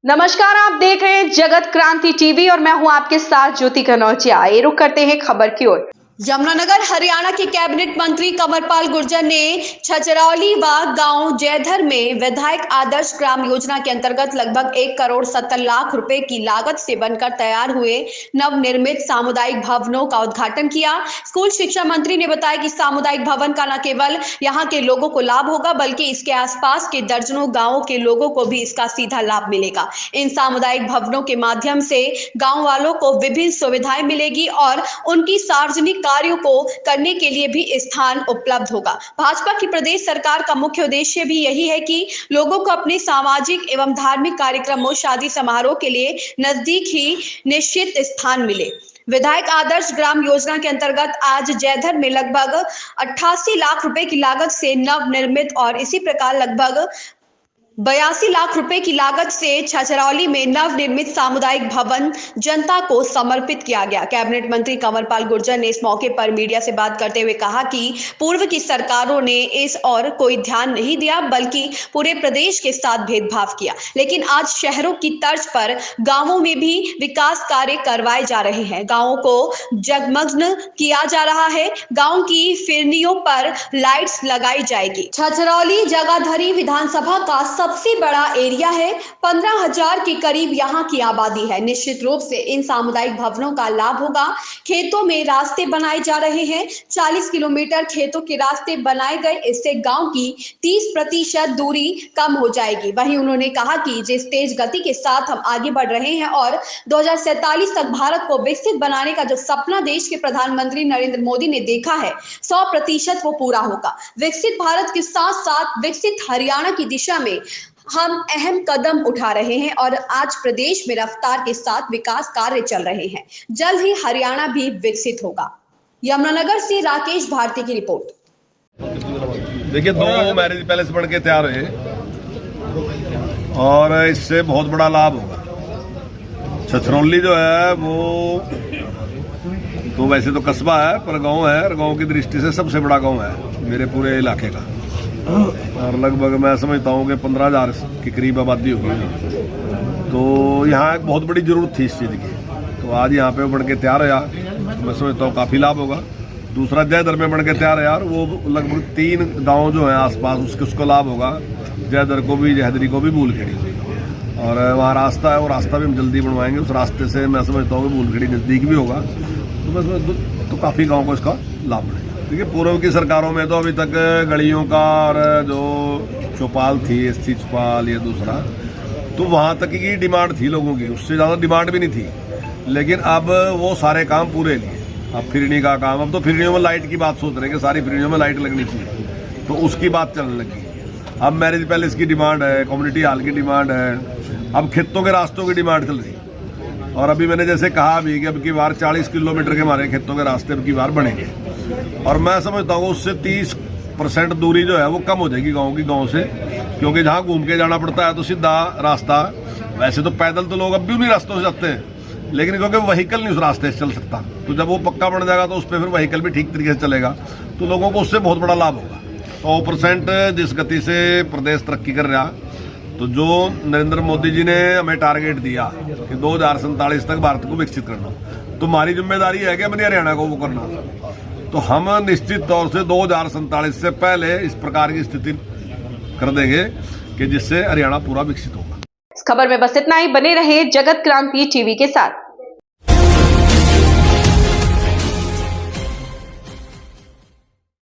नमस्कार, आप देख रहे हैं जगत क्रांति टीवी और मैं हूं आपके साथ ज्योति कनौजिया। ये रुक करते हैं खबर की ओर। यमुनानगर हरियाणा के कैबिनेट मंत्री कंवरपाल गुर्जर ने छछरौली व गांव जयधर में विधायक आदर्श ग्राम योजना के अंतर्गत लगभग 1 करोड़ 70 लाख रुपए की लागत से बनकर तैयार हुए नवनिर्मित सामुदायिक भवनों का उद्घाटन किया। स्कूल शिक्षा मंत्री ने बताया कि सामुदायिक भवन का न केवल यहां के लोगों को लाभ होगा बल्कि इसके आसपास के दर्जनों गांवों के लोगों को भी इसका सीधा लाभ मिलेगा। इन सामुदायिक भवनों के माध्यम से गांव वालों को विभिन्न सुविधाएं मिलेगी और उनकी सार्वजनिक कार्यों को करने के लिए भी स्थान उपलब्ध होगा। भाजपा की प्रदेश सरकार का मुख्य उद्देश्य भी यही है कि लोगों को अपने सामाजिक एवं धार्मिक कार्यक्रमों, शादी समारोह के लिए नजदीक ही निश्चित स्थान मिले। विधायक आदर्श ग्राम योजना के अंतर्गत आज जयधर में लगभग 88 लाख रुपए की लागत से नवनिर्मित और इसी प्रकार लगभग 82 लाख रुपए की लागत से छछरौली में नवनिर्मित सामुदायिक भवन जनता को समर्पित किया गया। कैबिनेट मंत्री कंवरपाल गुर्जर ने इस मौके पर मीडिया से बात करते हुए कहा कि पूर्व की सरकारों ने इस और कोई ध्यान नहीं दिया बल्कि पूरे प्रदेश के साथ भेदभाव किया, लेकिन आज शहरों की तर्ज पर गांवों में भी विकास कार्य करवाए जा रहे हैं। गांवों को जगमग्न किया जा रहा है। गांव की फिरनियों पर लाइट्स लगाई जाएगी। छछरौली जगाधरी विधानसभा का सबसे बड़ा एरिया है। 15,000 के करीब यहाँ की आबादी है। निश्चित रूप से इन सामुदायिक भवनों का लाभ होगा। खेतों में रास्ते बनाए जा रहे हैं। 40 किलोमीटर खेतों के रास्ते बनाए गए। इससे गांव की 30% दूरी कम हो जाएगी। वहीं उन्होंने कहा कि जिस तेज गति के साथ हम आगे बढ़ रहे हैं और 2047 तक भारत को विकसित बनाने का जो सपना देश के प्रधानमंत्री नरेंद्र मोदी ने देखा है, 100% वो पूरा होगा। विकसित भारत के साथ साथ विकसित हरियाणा की दिशा में हम अहम कदम उठा रहे हैं और आज प्रदेश में रफ्तार के साथ विकास कार्य चल रहे हैं। जल्द ही हरियाणा भी विकसित होगा। यमुनानगर से राकेश भारती की रिपोर्ट। देखिए, 2 मैरिज पैलेस बन के तैयार हुए और इससे बहुत बड़ा लाभ होगा। छछरौली जो है वो तो वैसे तो कस्बा है पर गांव है। गांव की दृष्टि से सबसे बड़ा गांव है मेरे पूरे इलाके का और लगभग मैं समझता हूँ कि 15,000 के करीब आबादी होगी। तो यहाँ एक बहुत बड़ी ज़रूरत थी इस चीज़ की, तो आज यहाँ पे बन के तैयार है यार, तो मैं समझता हूँ काफ़ी लाभ होगा। दूसरा जयधर में बन के तैयार है यार, वो लगभग 3 गांव जो हैं आसपास उसको लाभ होगा। जयधर को भी, जयधरी को भी, बूलखेड़ी और वहाँ रास्ता है, वो रास्ता भी हम जल्दी बनवाएंगे। उस रास्ते से मैं समझता हूँ कि बूलखेड़ी नज़दीक भी होगा, तो मैं समझता तो काफ़ी गाँव को इसका लाभ मिलेगा। देखिए, पूर्व की सरकारों में तो अभी तक गलियों का और जो चौपाल थी, एससी चौपाल, ये दूसरा, तो वहाँ तक की डिमांड थी लोगों की, उससे ज़्यादा डिमांड भी नहीं थी। लेकिन अब वो सारे काम पूरे लिए, अब फिरनी का काम, अब तो फिरनियों में लाइट की बात सोच रहे हैं कि सारी फिरनियों में लाइट लगनी चाहिए, तो उसकी बात चलने लगी। अब मैरिज पैलेस की डिमांड है, कम्युनिटी हॉल की डिमांड है, अब खेतों के रास्तों की डिमांड चल रही है। और अभी मैंने जैसे कहा भी कि अब की बार 40 किलोमीटर के हमारे खेतों के रास्ते अब की बार बनेंगे और मैं समझता हूँ उससे 30% दूरी जो है वो कम हो जाएगी गांव से, क्योंकि जहाँ घूम के जाना पड़ता है तो सीधा रास्ता, वैसे तो पैदल तो लोग अब भी उन्हीं रास्तों से जाते हैं, लेकिन क्योंकि व्हीकल नहीं उस रास्ते से चल सकता, तो जब वो पक्का बन जाएगा तो उस पर फिर व्हीकल भी ठीक तरीके से चलेगा, तो लोगों को उससे बहुत बड़ा लाभ होगा। 100% जिस गति से प्रदेश तरक्की कर रहा, तो जो नरेंद्र मोदी जी ने हमें टारगेट दिया कि 2047 तक भारत को विकसित करना, तो हमारी जिम्मेदारी है कि अपनी हरियाणा को वो करना। तो हम निश्चित तौर से 2047 से पहले इस प्रकार की स्थिति कर देंगे कि जिससे हरियाणा पूरा विकसित होगा। इस खबर में बस इतना ही। बने रहे जगत क्रांति टीवी के साथ।